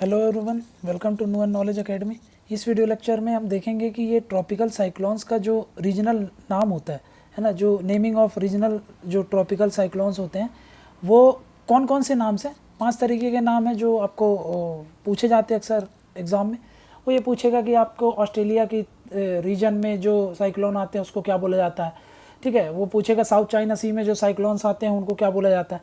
Hello everyone, welcome to New Knowledge Academy. इस video lecture में हम देखेंगे कि ये ट्रॉपिकल साइक्लोन्स का जो रीजनल नाम होता है ना, जो नेमिंग ऑफ रीजनल जो ट्रॉपिकल साइक्लोन्स होते हैं वो कौन कौन से नाम से 5 तरीके के नाम हैं जो आपको पूछे जाते हैं अक्सर एग्ज़ाम में। वो ये पूछेगा कि आपको ऑस्ट्रेलिया की रीजन में जो साइक्लोन आते हैं उसको क्या बोला जाता है, ठीक है। वो पूछेगा साउथ चाइना सी में जो साइक्लोन्स आते हैं उनको क्या बोला जाता है,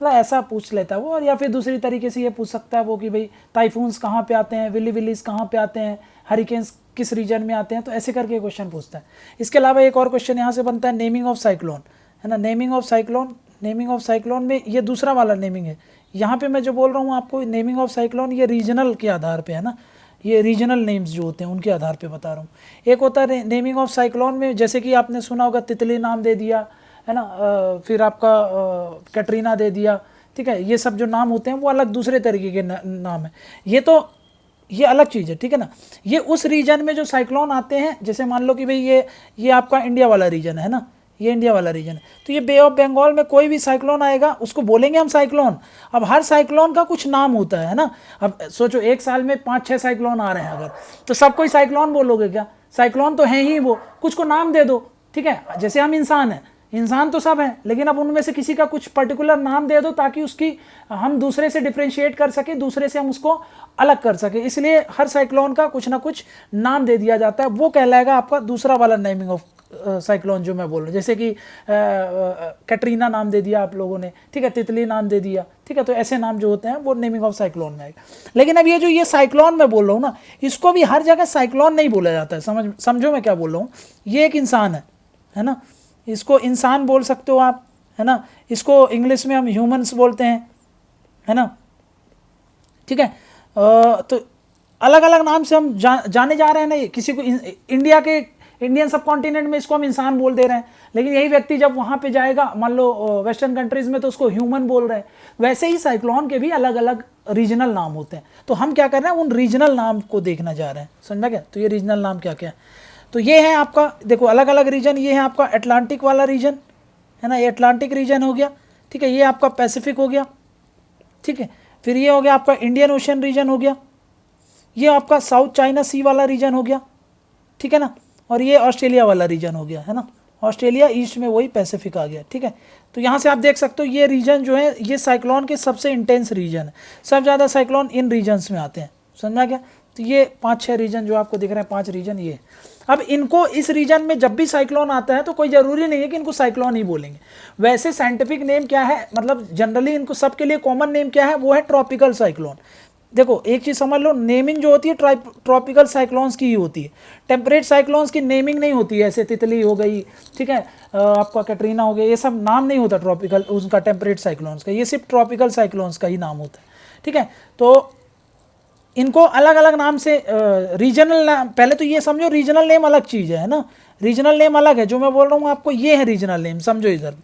मतलब ऐसा पूछ लेता है वो। और या फिर दूसरी तरीके से ये पूछ सकता है वो कि भाई टाइफून्स कहाँ पे आते हैं, विली विलीज कहाँ पे आते हैं, हरिकेन्स किस रीजन में आते हैं, तो ऐसे करके क्वेश्चन पूछता है। इसके अलावा एक और क्वेश्चन यहाँ से बनता है नेमिंग ऑफ साइक्लोन, है ना। नेमिंग ऑफ साइक्लोन में ये दूसरा वाला नेमिंग है। यहाँ पे मैं जो बोल रहा हूँ आपको नेमिंग ऑफ साइक्लोन, ये रीजनल के आधार पे है ना, ये रीजनल नेम्स जो होते हैं उनके आधार पे बता रहा हूँ। एक होता है नेमिंग ऑफ साइक्लोन में, जैसे कि आपने सुना होगा तितली नाम दे दिया, है ना, फिर आपका कैटरीना दे दिया, ठीक है। ये सब जो नाम होते हैं वो अलग दूसरे तरीके के नाम है। ये अलग चीज़ है, ठीक है ना। ये उस रीजन में जो साइक्लोन आते हैं, जैसे मान लो कि भाई ये आपका इंडिया वाला रीजन है ना, ये इंडिया वाला रीजन है, तो ये बे ऑफ बंगाल में कोई भी साइक्लोन आएगा उसको बोलेंगे हम साइक्लोन। अब हर साइक्लोन का कुछ नाम होता है ना। अब सोचो एक साल में 5-6 साइक्लोन आ रहे हैं अगर, तो सबको ही साइक्लोन बोलोगे क्या? साइक्लोन तो है ही वो, कुछ को नाम दे दो, ठीक है। जैसे हम इंसान हैं, इंसान तो सब हैं, लेकिन अब उनमें से किसी का कुछ पर्टिकुलर नाम दे दो ताकि उसकी हम दूसरे से डिफ्रेंशिएट कर सके, दूसरे से हम उसको अलग कर सके। इसलिए हर साइक्लोन का कुछ ना कुछ नाम दे दिया जाता है, वो कहलाएगा आपका दूसरा वाला नेमिंग ऑफ साइक्लोन जो मैं बोल रहा हूँ। जैसे कि कैटरीना नाम दे दिया आप लोगों ने, ठीक है, तितली नाम दे दिया, ठीक है। तो ऐसे नाम जो होते हैं वो नेमिंग ऑफ साइक्लोन में आएगा। लेकिन अब ये साइक्लोन मैं बोल रहा हूँ ना, इसको भी हर जगह साइक्लोन नहीं बोला जाता है। समझो मैं क्या बोल रहा हूँ। ये एक इंसान है ना, इसको इंसान बोल सकते हो आप, है ना। इसको इंग्लिश में हम ह्यूमंस बोलते हैं, है ना, ठीक है। तो अलग अलग नाम से हम जाने जा रहे हैं ना। किसी को इंडियन सब कॉन्टिनेंट में इसको हम इंसान बोल दे रहे हैं, लेकिन यही व्यक्ति जब वहाँ पे जाएगा मान लो वेस्टर्न कंट्रीज़ में तो उसको ह्यूमन बोल रहे हैं। वैसे ही साइक्लोन के भी अलग अलग रीजनल नाम होते हैं। तो हम क्या कर रहे हैं, उन रीजनल नाम को देखना जा रहे हैं, समझा क्या। तो ये रीजनल नाम क्या क्या है, तो ये है आपका, देखो अलग अलग रीजन। ये है आपका अटलांटिक वाला रीजन, है ना, ये अटलांटिक रीजन हो गया, ठीक है। ये आपका पैसिफिक हो गया, ठीक है। फिर ये हो गया आपका इंडियन ओशन रीजन हो गया, ये आपका साउथ चाइना सी वाला रीजन हो गया, ठीक है ना। और ये ऑस्ट्रेलिया वाला रीजन हो गया, है ना। ऑस्ट्रेलिया ईस्ट में वही पैसिफिक आ गया, ठीक है। तो यहाँ से आप देख सकते हो ये रीजन जो है ये साइक्लोन के सबसे इंटेंस रीजन है। सबसे ज़्यादा साइक्लोन इन रीजन्स में आते हैं, समझा क्या। तो ये 5-6 रीजन जो आपको दिख रहे हैं, 5 रीजन ये। अब इनको इस रीजन में जब भी साइक्लोन आता है तो कोई ज़रूरी नहीं है कि इनको साइक्लोन ही बोलेंगे। वैसे साइंटिफिक नेम क्या है, मतलब जनरली इनको सबके लिए कॉमन नेम क्या है, वो है ट्रॉपिकल साइक्लोन। देखो एक चीज़ समझ लो, नेमिंग जो होती है ट्रॉपिकल साइक्लोन्स की ही होती है। टेम्परेट साइक्लोन्स की नेमिंग नहीं होती है, ऐसे तितली हो गई, ठीक है, आपका कैटरीना हो गया, ये सब नाम नहीं होता ट्रॉपिकल उनका, टेम्परेट साइक्लोन्स का। ये सिर्फ ट्रॉपिकल साइक्लोन्स का ही नाम होता है, ठीक है। तो इनको अलग अलग नाम से रीजनल नाम, पहले तो ये समझो रीजनल नेम अलग चीज़ है ना, रीजनल नेम अलग है। जो मैं बोल रहा हूँ आपको ये है रीजनल नेम, समझो इधर।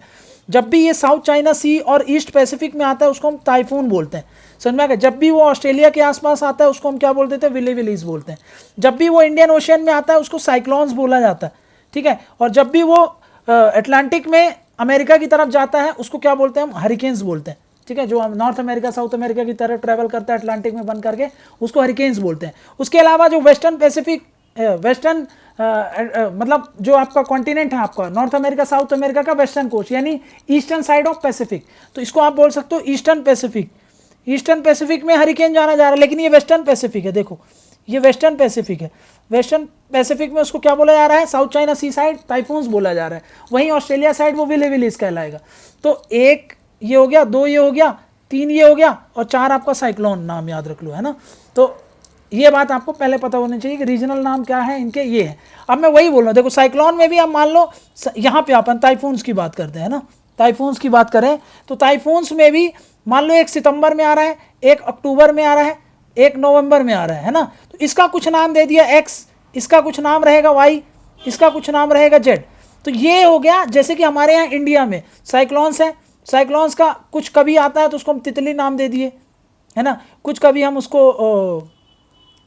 जब भी ये साउथ चाइना सी और ईस्ट पैसिफिक में आता है उसको हम टाइफून बोलते हैं, समझ में आ गया। जब भी वो ऑस्ट्रेलिया के आसपास आता है उसको हम क्या बोलते थे, विली विलीज बोलते हैं। जब भी वो इंडियन ओशन में आता है उसको साइक्लोन्स बोला जाता है, ठीक है। और जब भी वो अटलांटिक में अमेरिका की तरफ जाता है उसको क्या बोलते हैं, हम हरिकेन्स बोलते हैं, ठीक है। जो नॉर्थ अमेरिका साउथ अमेरिका की तरफ ट्रैवल करता है अटलांटिक में बन करके, उसको हरिकेन्स बोलते हैं। उसके अलावा जो वेस्टर्न पैसिफिक मतलब जो आपका कॉन्टिनेंट है आपका नॉर्थ अमेरिका साउथ अमेरिका का वेस्टर्न कोस्ट, यानी ईस्टर्न साइड ऑफ पैसिफिक, तो इसको आप बोल सकते हो ईस्टर्न पैसिफिक। ईस्टर्न पैसिफिक में हरिकेन जाना जा रहा है, लेकिन ये वेस्टर्न पैसिफिक है। देखो ये वेस्टर्न पैसिफिक है, वेस्टर्न पैसिफिक में उसको क्या बोला जा रहा है, साउथ चाइना सी साइड टाइफून्स बोला जा रहा है। वहीं ऑस्ट्रेलिया साइड वो विली विलीज कहलाएगा। तो 1 ये हो गया, 2 ये हो गया, 3 ये हो गया, और 4 आपका साइक्लोन नाम याद रख लो, है ना। तो ये बात आपको पहले पता होनी चाहिए कि रीजनल नाम क्या है इनके, ये है। अब मैं वही बोल रहा हूँ, देखो साइक्लोन में भी आप मान लो यहाँ पे अपन टाइफून्स की बात करते हैं ना, टाइफून्स की बात करें तो टाइफून्स में भी मान लो 1 सितंबर में आ रहा है, 1 अक्टूबर में आ रहा है, 1 नवंबर में आ रहा है ना। तो इसका कुछ नाम दे दिया एक्स, इसका कुछ नाम रहेगा वाई, इसका कुछ नाम रहेगा जेड। तो ये हो गया, जैसे कि हमारे यहाँ इंडिया में साइक्लोन्स है, साइक्लोन्स का कुछ कभी आता है तो उसको हम तितली नाम दे दिए, है ना। कुछ कभी हम उसको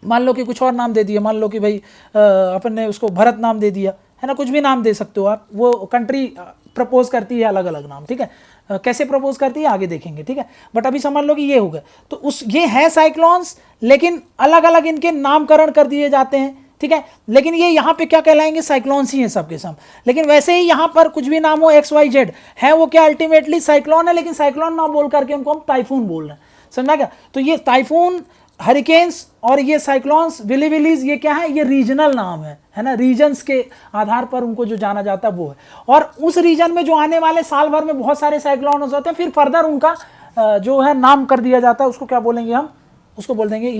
मान लो कि कुछ और नाम दे दिए, मान लो कि भाई अपन ने उसको भरत नाम दे दिया, है ना। कुछ भी नाम दे सकते हो आप, वो कंट्री प्रपोज करती है अलग अलग नाम, ठीक है। कैसे प्रपोज करती है आगे देखेंगे, ठीक है। बट अभी समझ लो कि ये हो गया। तो ये है साइक्लोन्स, लेकिन अलग अलग इनके नामकरण कर दिए जाते हैं, ठीक है। लेकिन ये यहाँ पे क्या कहलाएंगे, साइक्लोन्स ही हैं सब के सब। लेकिन वैसे ही यहाँ पर कुछ भी नाम हो XYZ है, वो क्या अल्टीमेटली साइक्लोन है, लेकिन साइक्लोन ना बोल करके उनको हम टाइफून बोल रहे हैं, समझा क्या। तो ये टाइफून, हरिकेन्स और ये साइक्लोन्स, विलीविलीज, ये क्या है, ये रीजनल नाम है ना, रीजन्स के आधार पर उनको जो जाना जाता है वो है। और उस रीजन में जो आने वाले साल भर में बहुत सारे साइक्लोन होते हैं, फिर फर्दर उनका जो है नाम कर दिया जाता है, उसको क्या बोलेंगे हम, उसको बोल देंगे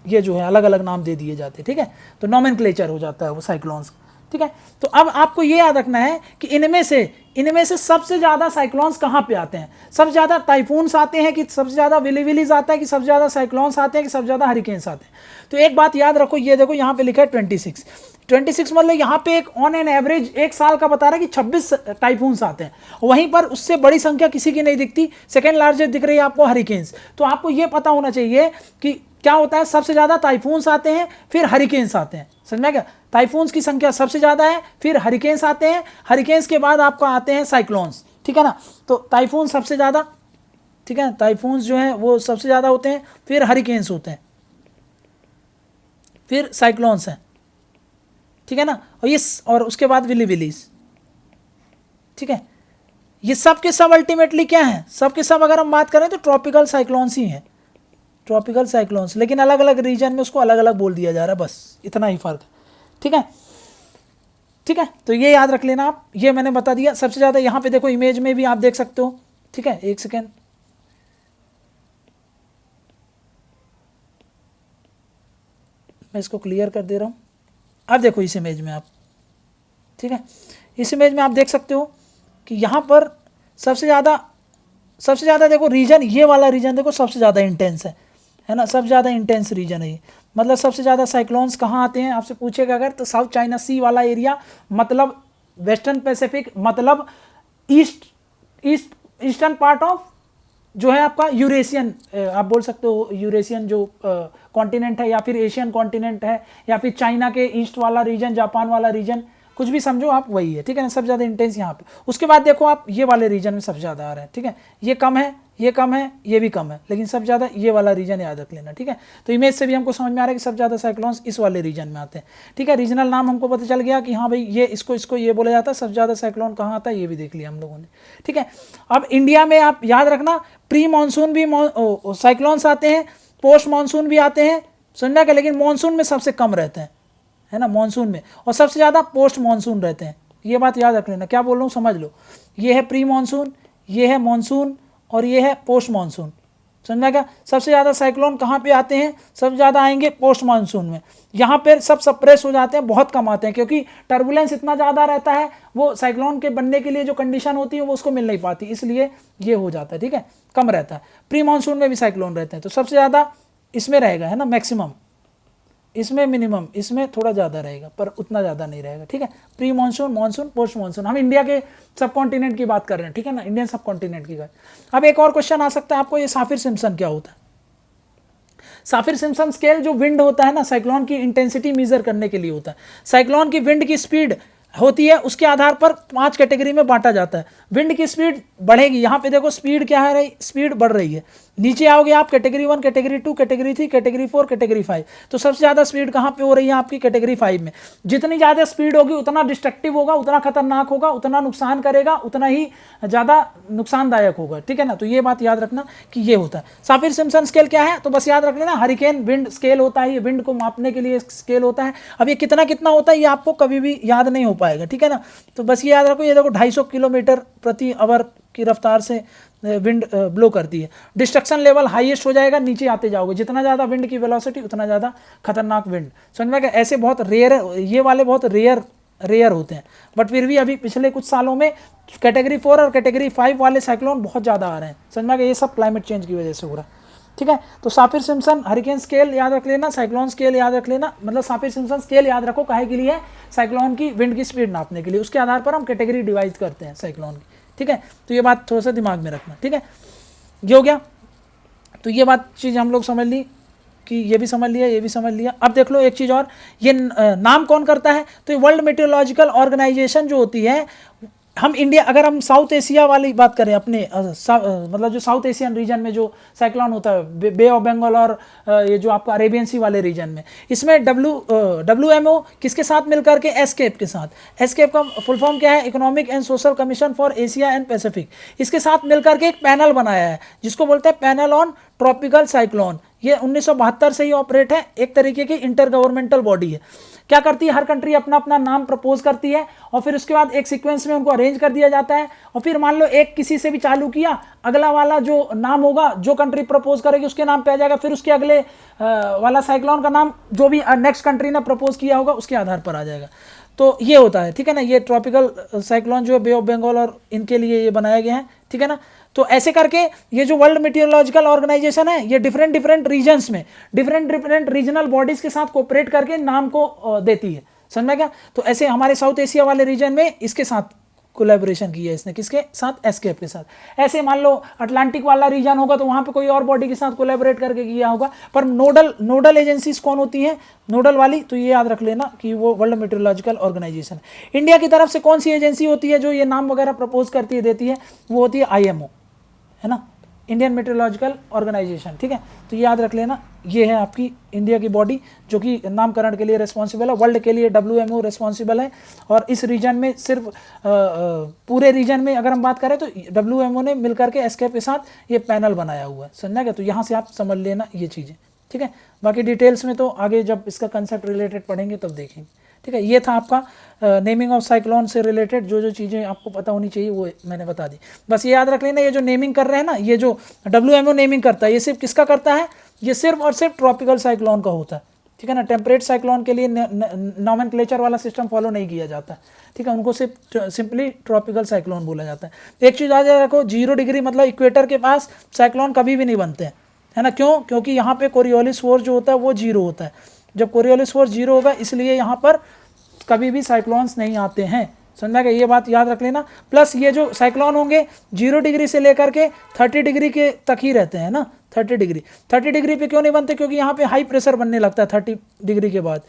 ये जो है अलग अलग नाम दे दिए जाते हैं, ठीक है। तो नॉमेनक्लेचर हो जाता है वो साइक्लोन्स, ठीक है। तो अब आपको ये याद रखना है कि इनमें से सबसे ज़्यादा साइक्लोन्स कहाँ पे आते हैं, सबसे ज़्यादा टाइफून्स आते हैं कि सबसे ज़्यादा विलीविलीज आता है कि सबसे ज़्यादा साइक्लोन्स आते हैं कि सबसे ज़्यादा हरिकेन्स आते हैं। तो एक बात याद रखो, ये देखो यहाँ पे लिखा है 26 मतलब यहाँ पे एक ऑन एन एवरेज एक साल का बता रहा है कि 26 टाइफून्स आते हैं। वहीं पर उससे बड़ी संख्या किसी की नहीं दिखती, सेकेंड लार्जेस्ट दिख रही है आपको हरिकेन्स। तो आपको ये पता होना चाहिए कि क्या होता है, सबसे ज़्यादा टाइफून्स आते हैं, फिर हरिकेन्स आते हैं, समझा क्या। टाइफून्स की संख्या सबसे ज़्यादा है, फिर हरिकेन्स आते हैं, हरिकेन्स के बाद आपको आते हैं साइक्लोन्स, ठीक है ना। तो टाइफून सबसे ज़्यादा, ठीक है, टाइफून्स जो हैं वो सबसे ज़्यादा होते हैं, फिर हरिकेन्स होते हैं, फिर साइक्लोन्स हैं, ठीक है ना। और उसके बाद विलीविलीज, ठीक है। ये सब के सब अल्टीमेटली क्या है, सब के सब अगर हम बात करें तो ट्रॉपिकल साइक्लोन्स ही हैं, ट्रॉपिकल साइक्लोन्स, लेकिन अलग अलग रीजन में उसको अलग अलग बोल दिया जा रहा है, बस इतना ही फर्क है, ठीक है। ठीक है, तो ये याद रख लेना आप, ये मैंने बता दिया। सबसे ज़्यादा यहाँ पे देखो इमेज में भी आप देख सकते हो, ठीक है। एक सेकेंड, मैं इसको क्लियर कर दे रहा हूँ। अब देखो इस इमेज में आप, ठीक है, इस इमेज में आप देख सकते हो कि यहाँ पर सबसे ज़्यादा देखो रीजन, ये वाला रीजन देखो सबसे ज़्यादा इंटेंस है ना, सबसे ज़्यादा इंटेंस रीजन है ये। मतलब सबसे ज़्यादा साइक्लोन्स कहाँ आते हैं आपसे पूछेगा अगर, तो साउथ चाइना सी वाला एरिया, मतलब वेस्टर्न पैसिफिक, मतलब ईस्टर्न पार्ट ऑफ जो है आपका यूरेशियन, आप बोल सकते हो यूरेशियन जो कॉन्टिनेंट है, या फिर एशियन कॉन्टिनेंट है, या फिर चाइना के ईस्ट वाला रीजन, जापान वाला रीजन, कुछ भी समझो आप, वही है, ठीक है ना। सबसे ज़्यादा इंटेंस यहाँ पे। उसके बाद देखो आप ये वाले रीजन में सबसे ज़्यादा आ रहे हैं, ठीक है। ये कम है, ये कम है, ये भी कम है, लेकिन सबसे ज़्यादा ये वाला रीजन याद रख लेना, ठीक है। तो इमेज से भी हमको समझ में आ रहा है कि सबसे ज़्यादा साइक्लोन्स इस वाले रीजन में आते हैं, ठीक है। रीजनल नाम हमको पता चल गया कि हाँ भाई ये इसको ये बोला जाता है, सबसे ज़्यादा साइक्लोन कहाँ आता है ये भी देख लिया हम लोगों ने, ठीक है। अब इंडिया में आप याद रखना, प्री मानसून भी साइक्लोन्स आते हैं, पोस्ट मानसून भी आते हैं, समझा क्या। लेकिन मानसून में सबसे कम रहते हैं, है ना, मानसून में, और सबसे ज़्यादा पोस्ट मानसून रहते हैं। ये बात याद रख लेना, क्या बोल रहा हूँ समझ लो। ये है प्री मानसून, ये है मानसून, और ये है पोस्ट मानसून, समझा क्या। सबसे ज़्यादा साइक्लोन कहाँ पे आते हैं, सबसे ज़्यादा आएंगे पोस्ट मानसून में। यहाँ पर सब सप्रेस हो जाते हैं, बहुत कम आते हैं, क्योंकि टर्बुलेंस इतना ज़्यादा रहता है, वो साइक्लोन के बनने के लिए जो कंडीशन होती है वो उसको मिल नहीं पाती, इसलिए ये हो जाता है, ठीक है, कम रहता है। प्री मानसून में भी साइक्लोन रहते हैं, तो सबसे ज़्यादा इसमें रहेगा, है ना, मैक्सिमम, इसमें मिनिमम, इसमें थोड़ा ज़्यादा रहेगा पर उतना ज़्यादा नहीं रहेगा, ठीक है। Pre monsoon, monsoon, post monsoon, हम इंडिया के सब कॉन्टिनेंट की बात कर रहे हैं, ठीक है ना, इंडियन सब कॉन्टिनेंट की बात। अब एक और क्वेश्चन आ सकता है आपको, ये साफिर सिम्पसन क्या होता है। साफिर सिम्पसन स्केल जो विंड होता है ना, साइक्लोन की इंटेंसिटी मेजर करने के लिए होता है। साइक्लोन की विंड की स्पीड होती है, उसके आधार पर 5 कैटेगरी में बांटा जाता है। विंड की स्पीड बढ़ेगी, यहाँ पे देखो स्पीड क्या है रही, स्पीड बढ़ रही है। नीचे आओगे आप, category 1, category 2, category 3, category 4, category 5। तो सबसे ज़्यादा स्पीड कहाँ पे हो रही है आपकी, कैटेगरी 5 में। जितनी ज़्यादा स्पीड होगी उतना डिस्ट्रक्टिव होगा, उतना खतरनाक होगा, उतना नुकसान करेगा, उतना ही ज़्यादा नुकसानदायक होगा, ठीक है ना। तो ये बात याद रखना कि ये होता है। साफिर सिम्पसन स्केल क्या है, तो बस याद रख लेना, हरिकेन विंड स्केल होता है, ये विंड को मापने के लिए स्केल होता है। अब ये कितना कितना होता है ये आपको कभी भी याद नहीं हो पाएगा, ठीक है ना। तो बस ये याद रखो, ये देखो 250 किलोमीटर प्रति आवर की रफ्तार से विंड ब्लो करती है। डिस्ट्रक्शन लेवल हाईएस्ट हो जाएगा, नीचे आते जाओगे, जितना ज़्यादा विंड की वेलोसिटी उतना ज़्यादा खतरनाक विंड, समझ में क्या। ऐसे बहुत रेयर, ये वाले बहुत रेयर होते हैं, बट फिर भी अभी पिछले कुछ सालों में कैटेगरी 4 और कैटेगरी 5 वाले साइक्लोन बहुत ज़्यादा आ रहे हैं, समझ में क्या। ये सब क्लाइमेट चेंज की वजह से हो रहा है, ठीक है। तो साफिर सिम्पसन हरिकेन स्केल याद रख लेना, साइक्लोन स्केल याद रख लेना, मतलब साफिर सिम्पसन स्केल याद रखो काहे के लिए, साइक्लोन की विंड की स्पीड नापने के लिए। उसके आधार पर हम कैटेगरी डिवाइड करते हैं साइक्लोन की, ठीक है। तो ये बात थोड़ा सा दिमाग में रखना, ठीक है। ये हो गया, तो ये बात चीज़ हम लोग समझ ली कि ये भी समझ लिया, ये भी समझ लिया। अब देख लो एक चीज़ और, ये नाम कौन करता है, तो ये वर्ल्ड मेट्रोलॉजिकल ऑर्गेनाइजेशन जो होती है, हम इंडिया, अगर हम साउथ एशिया वाली बात करें अपने मतलब जो साउथ एशियन रीजन में जो साइक्लोन होता है, बे ऑफ बंगाल और ये जो आपका अरेबियन सी वाले रीजन में, इसमें WMO किसके साथ मिलकर के, एसकेप के साथ। एसकेप का फुल फॉर्म क्या है, economic and social commission for Asia and Pacific. इसके साथ मिलकर के एक पैनल बनाया है जिसको बोलते हैं पैनल ऑन ट्रॉपिकल साइक्लोन। ये 1972 से ही ऑपरेट है, एक तरीके की इंटर गवर्नमेंटल बॉडी है। क्या करती है, हर कंट्री अपना अपना नाम प्रपोज करती है और फिर उसके बाद एक सीक्वेंस में उनको अरेंज कर दिया जाता है। और फिर मान लो एक किसी से भी चालू किया, अगला वाला जो नाम होगा जो कंट्री प्रपोज करेगी उसके नाम पे आ जाएगा, फिर उसके अगले वाला साइक्लोन का नाम जो भी नेक्स्ट कंट्री ने प्रपोज किया होगा उसके आधार पर आ जाएगा। तो ये होता है, ठीक है ना। ये ट्रॉपिकल साइक्लोन जो है बे ऑफ बंगाल और इनके लिए ये बनाया गया है, ठीक है ना। तो ऐसे करके ये जो वर्ल्ड मीटियोलॉजिकल ऑर्गेनाइजेशन है ये डिफरेंट डिफरेंट रीजन्स में डिफरेंट डिफरेंट रीजनल बॉडीज के साथ कोऑपरेट करके नाम को देती है, समझ में क्या। तो ऐसे हमारे साउथ एशिया वाले रीजन में इसके साथ कोलैबोरेशन की है इसने, किसके साथ, एसकेप के साथ। ऐसे मान लो अटलांटिक वाला रीजन होगा तो वहां पे कोई और बॉडी के साथ कोलैबोरेट करके किया होगा। पर नोडल एजेंसीज कौन होती हैं, नोडल वाली, तो ये याद रख लेना कि वो वर्ल्ड मीटियोलॉजिकल ऑर्गेनाइजेशन। इंडिया की तरफ से कौन सी एजेंसी होती है जो ये नाम वगैरह प्रपोज करती है, देती है, वो होती है IMO, है ना, इंडियन मेट्रोलॉजिकल ऑर्गेनाइजेशन, ठीक है। तो ये याद रख लेना, ये है आपकी इंडिया की बॉडी जो कि नामकरण के लिए रिस्पॉन्सिबल है। वर्ल्ड के लिए WMO रिस्पॉन्सिबल है और इस रीजन में सिर्फ पूरे रीजन में अगर हम बात करें तो WMO ने मिलकर के एसकेप के साथ ये पैनल बनाया हुआ है, समझना क्या। तो यहाँ से आप समझ लेना ये चीज़ें, ठीक है। बाकी डिटेल्स में तो आगे जब इसका कंसेप्ट रिलेटेड पढ़ेंगे तब देखेंगे, ठीक है। ये था आपका नेमिंग ऑफ साइक्लोन से रिलेटेड जो जो चीज़ें आपको पता होनी चाहिए वो मैंने बता दी। बस ये याद रख लेना, ये जो नेमिंग कर रहे हैं ना, ये जो WMO नेमिंग करता है ये सिर्फ किसका करता है, ये सिर्फ और सिर्फ ट्रॉपिकल साइक्लोन का होता है, ठीक है ना। टेम्परेट साइक्लोन के लिए नॉमेनक्लेचर वाला सिस्टम फॉलो नहीं किया जाता, ठीक है। उनको सिर्फ सिंपली ट्रॉपिकल साइक्लोन बोला जाता है। एक चीज़ याद रखो, 0 डिग्री मतलब इक्वेटर के पास साइक्लोन कभी भी नहीं बनते हैं, है ना। क्यों, क्योंकि यहाँ पे कोरियोलिस फोर्स जो होता है वो 0 होता है। जब कोरियोलिस फोर्स 0 होगा इसलिए यहाँ पर कभी भी साइक्लोन्स नहीं आते हैं, समझा गया, ये बात याद रख लेना। प्लस ये जो साइक्लोन होंगे 0 डिग्री से लेकर के 30 डिग्री के तक ही रहते हैं ना। 30 डिग्री पे क्यों नहीं बनते, क्योंकि यहाँ पे हाई प्रेशर बनने लगता है 30 डिग्री के बाद।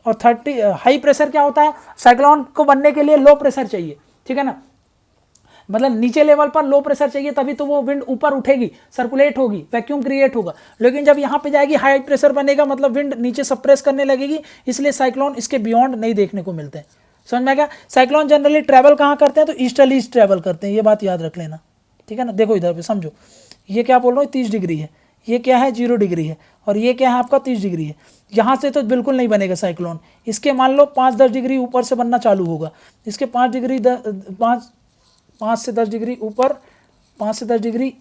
और 30 हाई प्रेशर क्या होता है, साइक्लोन को बनने के लिए लो प्रेशर चाहिए, ठीक है ना। मतलब नीचे लेवल पर लो प्रेशर चाहिए तभी तो वो विंड ऊपर उठेगी, सर्कुलेट होगी, वैक्यूम क्रिएट होगा। लेकिन जब यहाँ पे जाएगी हाई प्रेशर बनेगा मतलब विंड नीचे सप्रेस करने लगेगी, इसलिए साइक्लोन इसके बियॉन्ड नहीं देखने को मिलते हैं, समझ में क्या। साइक्लोन जनरली ट्रैवल कहाँ करते हैं, तो ईस्टर्ली ट्रैवल करते हैं, ये बात याद रख लेना, ठीक है ना। देखो इधर पे समझो, ये क्या बोल रहा हूँ, 30 डिग्री है, ये क्या है 0 डिग्री है, और ये क्या है आपका 30 डिग्री है। यहाँ से तो बिल्कुल नहीं बनेगा साइक्लोन, इसके मान लो 5-10 डिग्री ऊपर से बनना चालू होगा, इसके 5 से 10 डिग्री ऊपर, 5 से 10 डिग्री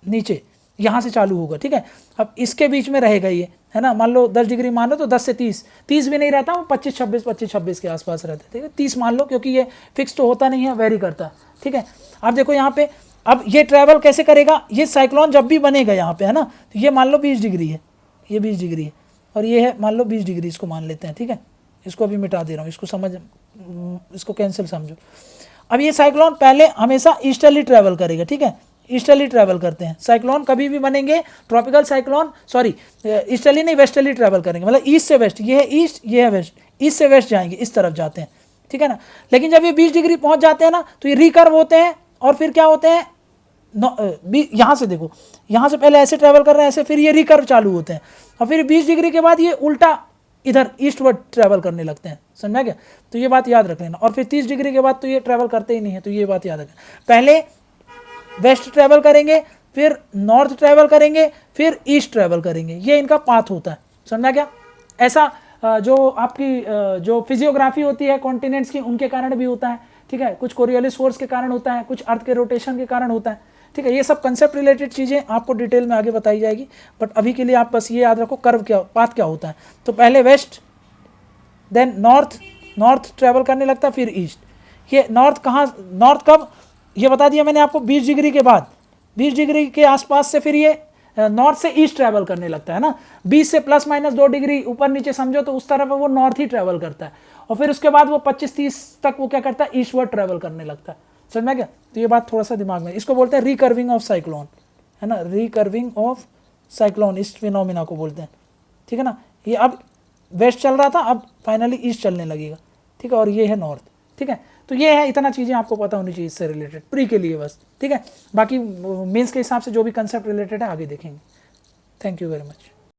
नीचे, यहाँ से चालू होगा, ठीक है। अब इसके बीच में रहेगा ये, है ना। मान लो 10 डिग्री मान लो तो 10 से 30 भी नहीं रहता, वो 25-26 के आसपास रहता है, ठीक है। 30 मान लो, क्योंकि ये फिक्स तो होता नहीं है, वेरी करता है, ठीक है। अब देखो यहाँ पे, अब ये ट्रैवल कैसे करेगा, ये साइक्लोन जब भी बनेगा यहाँ पे, है ना, तो ये मान लो 20 डिग्री है, ये 20 डिग्री है, और ये है मान लो 20 डिग्री, इसको मान लेते हैं, ठीक है। इसको अभी मिटा दे रहा हूँ, इसको कैंसिल समझो। अब ये साइक्लोन पहले हमेशा ईस्टर्ली ट्रैवल करेगा, ठीक है। ईस्टर्ली ट्रैवल करते हैं साइक्लोन, कभी भी बनेंगे ट्रॉपिकल साइक्लोन, सॉरी ईस्टर्ली नहीं, वेस्टर्ली ट्रैवल करेंगे, मतलब ईस्ट से वेस्ट, ये है ईस्ट, ये है वेस्ट, ईस्ट से वेस्ट जाएंगे, इस तरफ जाते हैं, ठीक है ना। लेकिन जब ये 20 डिग्री पहुंच जाते हैं ना तो ये रिकर्व होते हैं, और फिर क्या होते हैं, यहाँ से देखो, यहाँ से पहले ऐसे ट्रैवल कर रहे हैं ऐसे, फिर ये रिकर्व चालू होते हैं, और फिर 20 डिग्री के बाद ये उल्टा इधर ईस्टवर्ड ट्रैवल करने लगते हैं, समझा क्या। तो ये बात याद रख लेना। और फिर 30 डिग्री के बाद तो ये ट्रैवल करते ही नहीं है, तो ये बात याद रखना। पहले वेस्ट ट्रैवल करेंगे, फिर नॉर्थ ट्रैवल करेंगे, फिर ईस्ट ट्रैवल करेंगे, ये इनका पाथ होता है, समझा क्या। ऐसा जो आपकी जो फिजियोग्राफी होती है कॉन्टिनेंट्स की, उनके कारण भी होता है, ठीक है। कुछ कोरियोलिस फोर्स के कारण होता है, कुछ अर्थ के रोटेशन के कारण होता है, ठीक है। ये सब कंसेप्ट रिलेटेड चीज़ें आपको डिटेल में आगे बताई जाएगी, बट अभी के लिए आप बस ये याद रखो कर्व क्या, पाथ क्या होता है। तो पहले वेस्ट, देन नॉर्थ ट्रैवल करने लगता है, फिर ईस्ट। ये नॉर्थ कहाँ, नॉर्थ कब, ये बता दिया मैंने आपको, 20 डिग्री के बाद, 20 डिग्री के आसपास से फिर ये नॉर्थ से ईस्ट ट्रैवल करने लगता है ना। 20 से ±2 डिग्री ऊपर नीचे समझो तो उस तरफ वो नॉर्थ ही ट्रैवल करता है, और फिर उसके बाद वो 25-30 तक वो क्या करता है, ईस्टवर्ड ट्रैवल करने लगता है, समझ में क्या। तो ये बात थोड़ा सा दिमाग में, इसको बोलते हैं रिकर्विंग ऑफ साइक्लोन, है ना, रिकर्विंग ऑफ साइक्लोन, इस फिनोमिना को बोलते हैं, ठीक है ना। ये अब वेस्ट चल रहा था, अब फाइनली ईस्ट चलने लगेगा, ठीक है, और ये है नॉर्थ, ठीक है। तो ये है, इतना चीज़ें आपको पता होनी चाहिए इससे रिलेटेड प्री के लिए बस, ठीक है। बाकी मेंस के हिसाब से जो भी कंसेप्ट रिलेटेड है आगे देखेंगे। Thank you very much.